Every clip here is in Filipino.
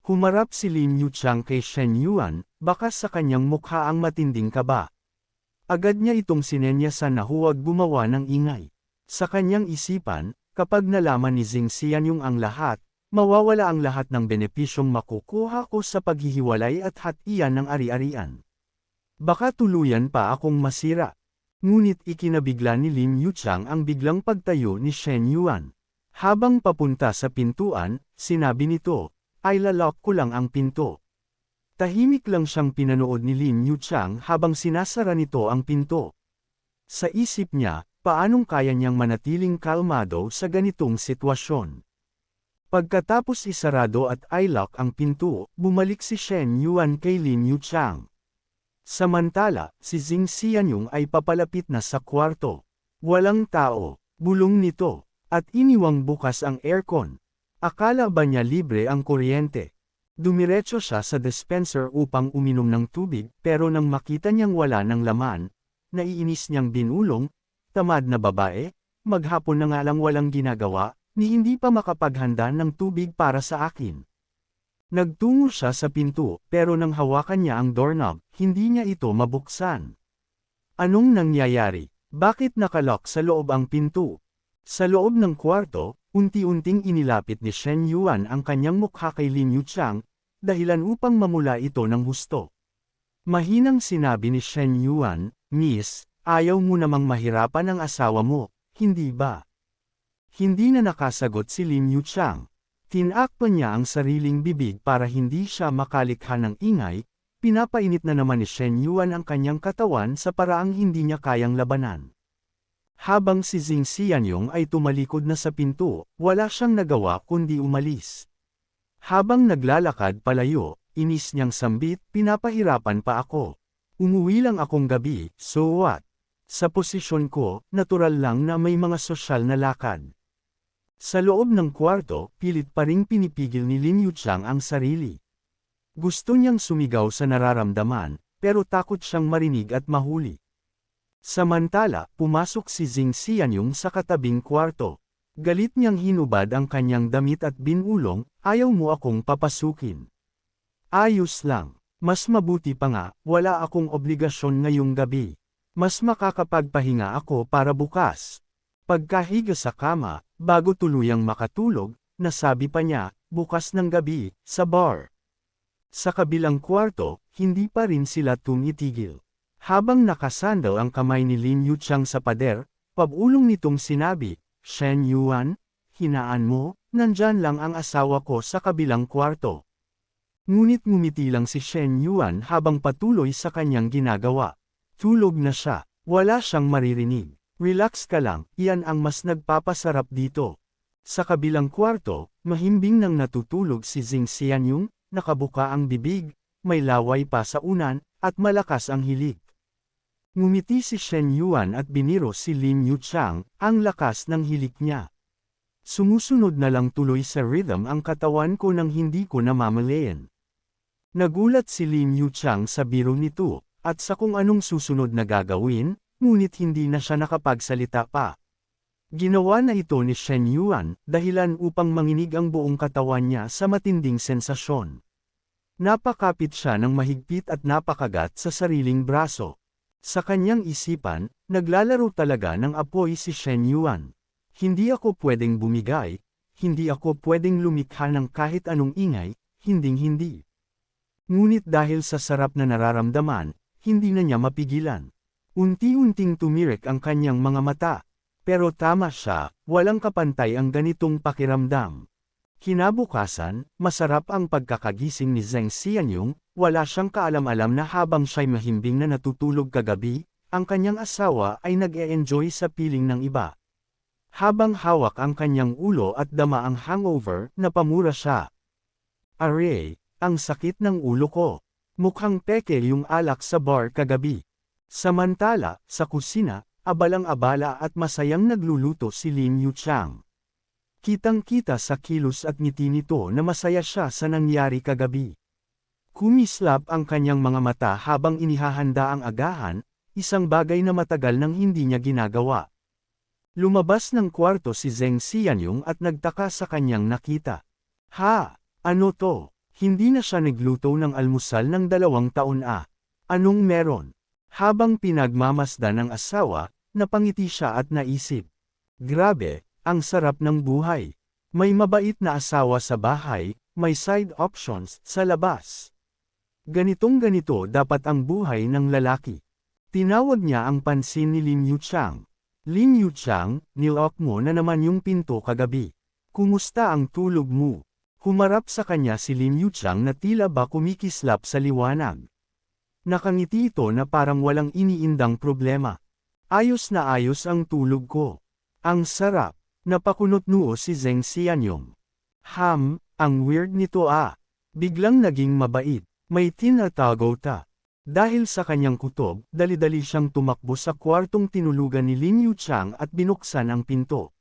Humarap si Lin Yuchang kay Shen Yuan, baka sa kanyang mukha ang matinding kaba. Agad niya itong sinenyasan na huwag gumawa ng ingay. Sa kanyang isipan, kapag nalaman ni Jing Xianyong ang lahat, mawawala ang lahat ng benepisyong makukuha ko sa paghihiwalay at hatian ng ari-arian. Baka tuluyan pa akong masira. Ngunit ikinabigla ni Lin Yuchang ang biglang pagtayo ni Shen Yuan. Habang papunta sa pintuan, sinabi nito, ay lalak ko lang ang pinto. Tahimik lang siyang pinanood ni Lin Yuchang habang sinasara nito ang pinto. Sa isip niya, paanong kaya niyang manatiling kalmado sa ganitong sitwasyon? Pagkatapos isarado at i-lock ang pinto, bumalik si Shen Yuan kay Lin Yuchang. Samantala, si Jing Xianyong ay papalapit na sa kwarto. Walang tao, bulong nito, at iniwang bukas ang aircon. Akala ba niya libre ang kuryente? Dumiretso siya sa dispenser upang uminom ng tubig pero nang makita niyang wala ng laman, naiinis niyang binulong, tamad na babae, maghapon na nga lang walang ginagawa, ni hindi pa makapaghanda ng tubig para sa akin. Nagtungo siya sa pinto pero nang hawakan niya ang doorknob, hindi niya ito mabuksan. Anong nangyayari? Bakit nakalock sa loob ang pinto? Sa loob ng kwarto, unti-unting inilapit ni Shen Yuan ang kanyang mukha kay Lin Yuchang, dahilan upang mamula ito ng husto. Mahinang sinabi ni Shen Yuan, Miss, ayaw mo namang mahirapan ang asawa mo, hindi ba? Hindi na nakasagot si Lin Yuchang. Tinakpan niya ang sariling bibig para hindi siya makalikha ng ingay, pinapainit na naman ni Shen Yuan ang kanyang katawan sa paraang hindi niya kayang labanan. Habang si Jing Xianyong ay tumalikod na sa pinto, wala siyang nagawa kundi umalis. Habang naglalakad palayo, inis niyang sambit, pinapahirapan pa ako. Umuwi lang akong gabi, so what? Sa posisyon ko, natural lang na may mga sosyal na lakad. Sa loob ng kwarto, pilit pa ring pinipigil ni Lin Yuchang ang sarili. Gusto niyang sumigaw sa nararamdaman, pero takot siyang marinig at mahuli. Samantala, pumasok si Jing Xianyong sa katabing kwarto. Galit niyang hinubad ang kanyang damit at binulong, ayaw mo akong papasukin. Ayos lang. Mas mabuti pa nga, wala akong obligasyon ngayong gabi. Mas makakapagpahinga ako para bukas. Pagkahiga sa kama, bago tuluyang makatulog, nasabi pa niya, bukas ng gabi, sa bar. Sa kabilang kwarto, hindi pa rin sila tumitigil. Habang nakasandal ang kamay ni Lin Yuchang sa pader, pabulong nitong sinabi, Shen Yuan, hinaan mo, nandyan lang ang asawa ko sa kabilang kwarto. Ngunit ngumiti lang si Shen Yuan habang patuloy sa kanyang ginagawa. Tulog na siya, wala siyang maririnig. Relax ka lang, iyan ang mas nagpapasarap dito. Sa kabilang kwarto, mahimbing nang natutulog si Jing Xianyong, nakabuka ang bibig, may laway pa sa unan, at malakas ang hilik. Ngumiti si Shen Yuan at biniro si Lin Yuchang, ang lakas ng hilik niya. Sumusunod na lang tuloy sa rhythm ang katawan ko nang hindi ko namamalayan. Nagulat si Lin Yuchang sa biro nito, at sa kung anong susunod na gagawin, ngunit hindi na siya nakapagsalita pa. Ginawa na ito ni Shen Yuan, dahilan upang manginig ang buong katawan niya sa matinding sensasyon. Napakapit siya ng mahigpit at napakagat sa sariling braso. Sa kanyang isipan, naglalaro talaga ng apoy si Shen Yuan. Hindi ako pwedeng bumigay, hindi ako pwedeng lumikha ng kahit anong ingay, hinding-hindi. Ngunit dahil sa sarap na nararamdaman, hindi na niya mapigilan. Unti-unting tumirik ang kanyang mga mata. Pero tama siya, walang kapantay ang ganitong pakiramdam. Kinabukasan, masarap ang pagkakagising ni Zheng Xianyong, wala siyang kaalam-alam na habang siya'y mahimbing na natutulog kagabi, ang kanyang asawa ay nag-e-enjoy sa piling ng iba. Habang hawak ang kanyang ulo at dama ang hangover, napamura siya. Aray, ang sakit ng ulo ko. Mukhang peke yung alak sa bar kagabi. Samantala, sa kusina, abalang-abala at masayang nagluluto si Lin Yuchang. Kitang-kita sa kilos at ngiti nito na masaya siya sa nangyari kagabi. Kumislap ang kanyang mga mata habang inihahanda ang agahan, isang bagay na matagal nang hindi niya ginagawa. Lumabas ng kwarto si Zheng Xianyong at nagtaka sa kanyang nakita. Ha? Ano to? Hindi na siya nagluto ng almusal ng 2 taon. Anong meron? Habang pinagmamasdan ng asawa, napangiti siya at naisip. Grabe, ang sarap ng buhay. May mabait na asawa sa bahay, may side options sa labas. Ganitong-ganito dapat ang buhay ng lalaki. Tinawag niya ang pansin ni Lin Yuchang. Lin Yuchang, nilock mo na naman yung pinto kagabi. Kumusta ang tulog mo? Humarap sa kanya si Lin Yuchang na tila ba kumikislap sa liwanag. Nakangiti ito na parang walang iniindang problema. Ayos na ayos ang tulog ko. Ang sarap. Napakunot noo si Zheng Xianyong. Ang weird nito Biglang naging mabait. May tinatago ta. Dahil sa kanyang kutob, dali-dali siyang tumakbo sa kwartong tinulugan ni Lin Yuchang at binuksan ang pinto.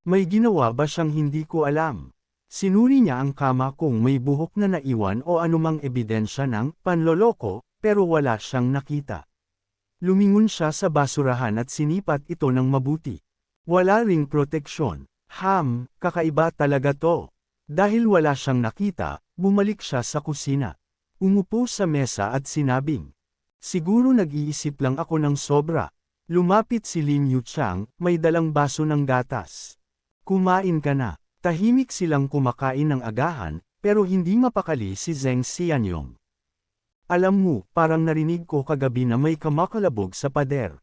May ginawa ba siyang hindi ko alam? Sinuri niya ang kama kung may buhok na naiwan o anumang ebidensya ng panloloko, pero wala siyang nakita. Lumingon siya sa basurahan at sinipat ito ng mabuti. Wala ring proteksyon. Kakaiba talaga to. Dahil wala siyang nakita, bumalik siya sa kusina. Umupo sa mesa at sinabing, siguro nag-iisip lang ako ng sobra. Lumapit si Lin Yuchang, may dalang baso ng gatas. Kumain ka na. Tahimik silang kumakain ng agahan, pero hindi mapakali si Zheng Xianyong. Alam mo, parang narinig ko kagabi na may kamakalabog sa pader.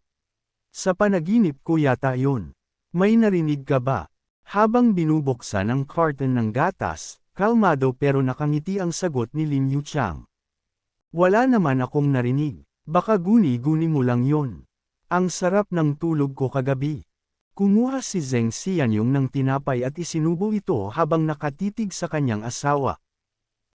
Sa panaginip ko yata yun. May narinig ka ba? Habang binubuksan ang carton ng gatas, kalmado pero nakangiti ang sagot ni Lin Yuchang. Wala naman akong narinig. Baka guni-guni mo lang yon. Ang sarap ng tulog ko kagabi. Kumuha si Zheng Xianyong ng tinapay at isinubo ito habang nakatitig sa kanyang asawa.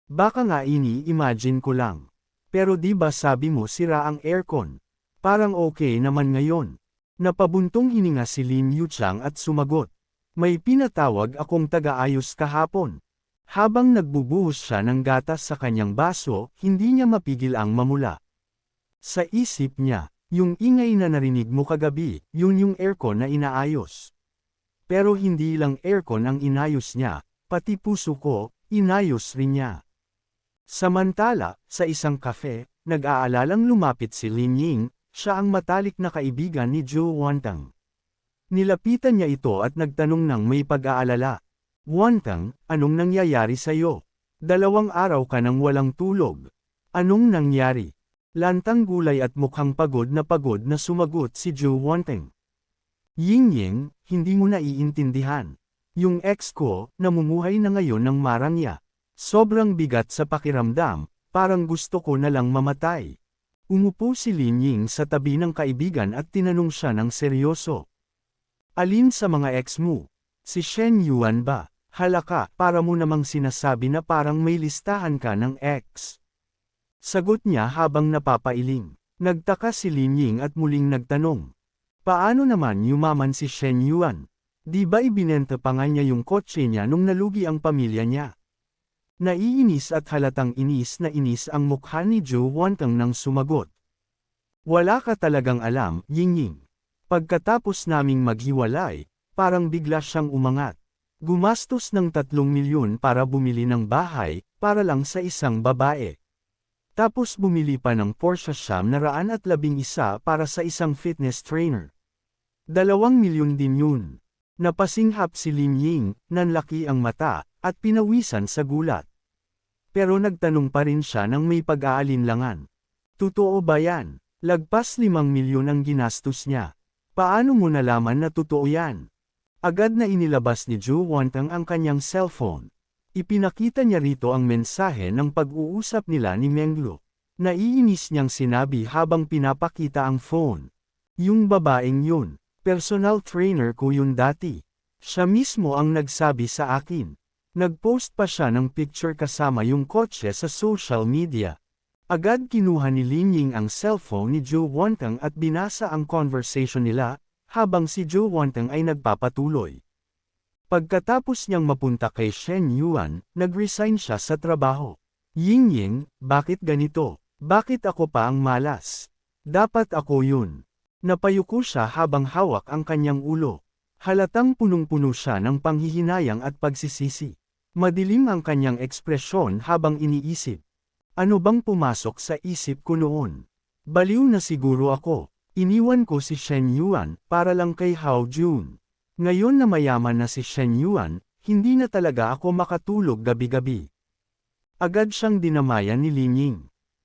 Baka nga ini-imagine ko lang. Pero di ba sabi mo sira ang aircon? Parang okay naman ngayon. Napabuntong hininga si Lin Yuchang at sumagot. May pinatawag akong taga-ayos kahapon. Habang nagbubuhos siya ng gatas sa kanyang baso, hindi niya mapigil ang mamula. Sa isip niya, yung ingay na narinig mo kagabi, yun yung aircon na inaayos. Pero hindi lang aircon ang inayos niya, pati puso ko, inayos rin niya. Samantala, sa isang kafe, nag-aalalang lumapit si Lin Ying, siya ang matalik na kaibigan ni Zhou Wantang. Nilapitan niya ito at nagtanong ng may pag-aalala. Wantang, anong nangyayari sa'yo? 2 araw ka nang walang tulog. Anong nangyari? Lantang gulay at mukhang pagod na sumagot si Zhou Wantang. Ying, hindi mo naiintindihan. Yung ex ko, namumuhay na ngayon ng marangya. Sobrang bigat sa pakiramdam, parang gusto ko na lang mamatay. Umupo si Lin Ying sa tabi ng kaibigan at tinanong siya ng seryoso. Alin sa mga ex mo? Si Shen Yuan ba? Halaka, para mo namang sinasabi na parang may listahan ka ng ex. Sagot niya habang napapailing. Nagtaka si Lin Ying at muling nagtanong. Paano naman yumaman si Shen Yuan? Di ba ibinenta pa nga niya yung kotse niya nung nalugi ang pamilya niya? Naiinis at halatang inis na inis ang mukha ni Zhou Wantang nang sumagot. Wala ka talagang alam, Ying Ying. Pagkatapos naming maghiwalay, parang bigla siyang umangat. Gumastos ng 3 milyon para bumili ng bahay, para lang sa isang babae. Tapos bumili pa ng Porsche 911 para sa isang fitness trainer. 2 milyon din yun. Napasinghap si Lin Ying, nanlaki ang mata, at pinawisan sa gulat. Pero nagtanong pa rin siya ng may pag-aalinlangan. Totoo ba yan? Lagpas 5 milyon ang ginastos niya. Paano mo nalaman na totoo yan? Agad na inilabas ni Zhou Wantang ang kanyang cellphone. Ipinakita niya rito ang mensahe ng pag-uusap nila ni Menglo. Naiinis niyang sinabi habang pinapakita ang phone. Yung babaeng yun, personal trainer ko yun dati. Siya mismo ang nagsabi sa akin. Nag-post pa siya ng picture kasama yung kotse sa social media. Agad kinuha ni Lin Ying ang cellphone ni Zhou Wantang at binasa ang conversation nila, habang si Zhou Wantang ay nagpapatuloy. Pagkatapos niyang mapunta kay Shen Yuan, nag-resign siya sa trabaho. Ying, bakit ganito? Bakit ako pa ang malas? Dapat ako yun. Napayuko siya habang hawak ang kanyang ulo. Halatang punong-puno siya ng panghihinayang at pagsisisi. Madilim ang kanyang ekspresyon habang iniisip. Ano bang pumasok sa isip ko noon? Baliw na siguro ako. Iniwan ko si Shen Yuan para lang kay Hao Jun. Ngayon na mayaman na si Shen Yuan, hindi na talaga ako makatulog gabi-gabi. Agad siyang dinamayan ni Lin Ying.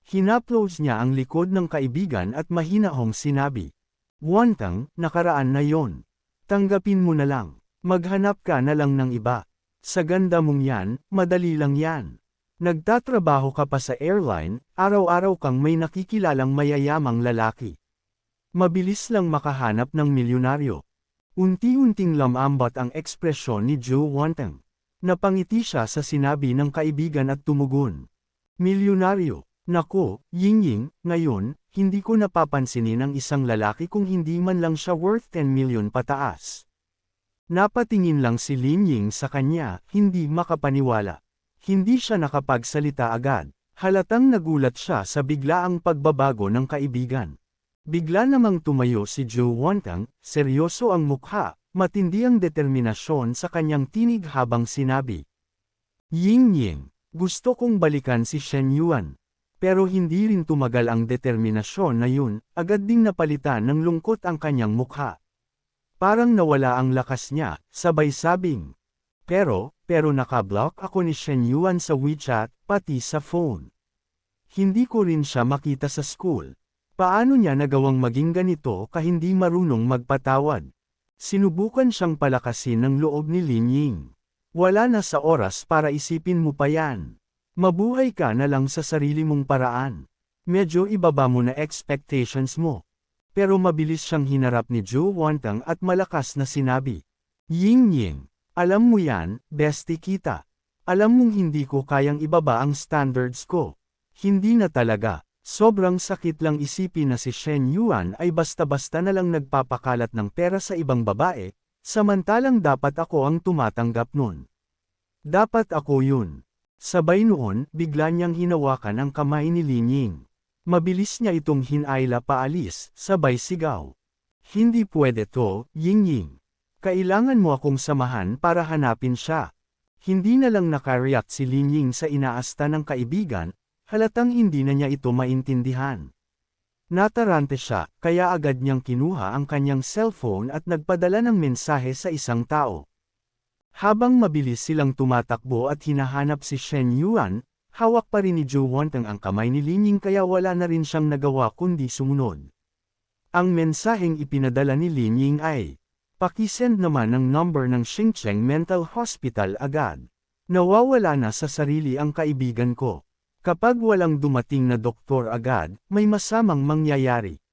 Hinaplos niya ang likod ng kaibigan at mahinahong sinabi. Wantang, nakaraan na yon. Tanggapin mo na lang. Maghanap ka na lang ng iba. Sa ganda mong yan, madali lang yan. Nagtatrabaho ka pa sa airline, araw-araw kang may nakikilalang mayayamang lalaki. Mabilis lang makahanap ng milyonaryo. Unti-unting lamambot ang ekspresyon ni Zhou Wantang. Napangiti siya sa sinabi ng kaibigan at tumugon. Milyonaryo, naku, Yingying, ngayon, hindi ko napapansinin ang isang lalaki kung hindi man lang siya worth 10 million pataas. Napatingin lang si Lin Ying sa kanya, hindi makapaniwala. Hindi siya nakapagsalita agad. Halatang nagulat siya sa biglaang pagbabago ng kaibigan. Bigla namang tumayo si Zhou Wantang, seryoso ang mukha, matindi ang determinasyon sa kanyang tinig habang sinabi. Ying, gusto kong balikan si Shen Yuan. Pero hindi rin tumagal ang determinasyon na yun, agad ding napalitan ng lungkot ang kanyang mukha. Parang nawala ang lakas niya, sabay sabing. Pero nakablock ako ni Shen Yuan sa WeChat, pati sa phone. Hindi ko rin siya makita sa school. Paano niya nagawang maging ganito hindi marunong magpatawad? Sinubukan siyang palakasin ng loob ni Lin Ying. Wala na sa oras para isipin mo pa yan. Mabuhay ka na lang sa sarili mong paraan. Medyo ibaba mo na expectations mo. Pero mabilis siyang hinarap ni Zhou Wantang at malakas na sinabi. Ying, alam mo yan, bestie kita. Alam mong hindi ko kayang ibaba ang standards ko. Hindi na talaga. Sobrang sakit lang isipin na si Shen Yuan ay basta-basta na lang nagpapakalat ng pera sa ibang babae, samantalang dapat ako ang tumatanggap nun. Dapat ako yun. Sabay noon, bigla niyang hinawakan ang kamay ni Lin Ying. Mabilis niya itong hinayla paalis, sabay sigaw. Hindi pwede to, Ying. Kailangan mo akong samahan para hanapin siya. Hindi na lang nakareact si Lin Ying sa inaasta ng kaibigan, halatang hindi na niya ito maintindihan. Natarante siya, kaya agad niyang kinuha ang kanyang cellphone at nagpadala ng mensahe sa isang tao. Habang mabilis silang tumatakbo at hinahanap si Shen Yuan, hawak pa rin ni Zhou Wantang ang kamay ni Lin Ying kaya wala na rin siyang nagawa kundi sumunod. Ang mensaheng ipinadala ni Lin Ying ay, "Pakisend naman ang number ng Xingcheng Mental Hospital agad. Nawawala na sa sarili ang kaibigan ko. Kapag walang dumating na doktor agad, may masamang mangyayari."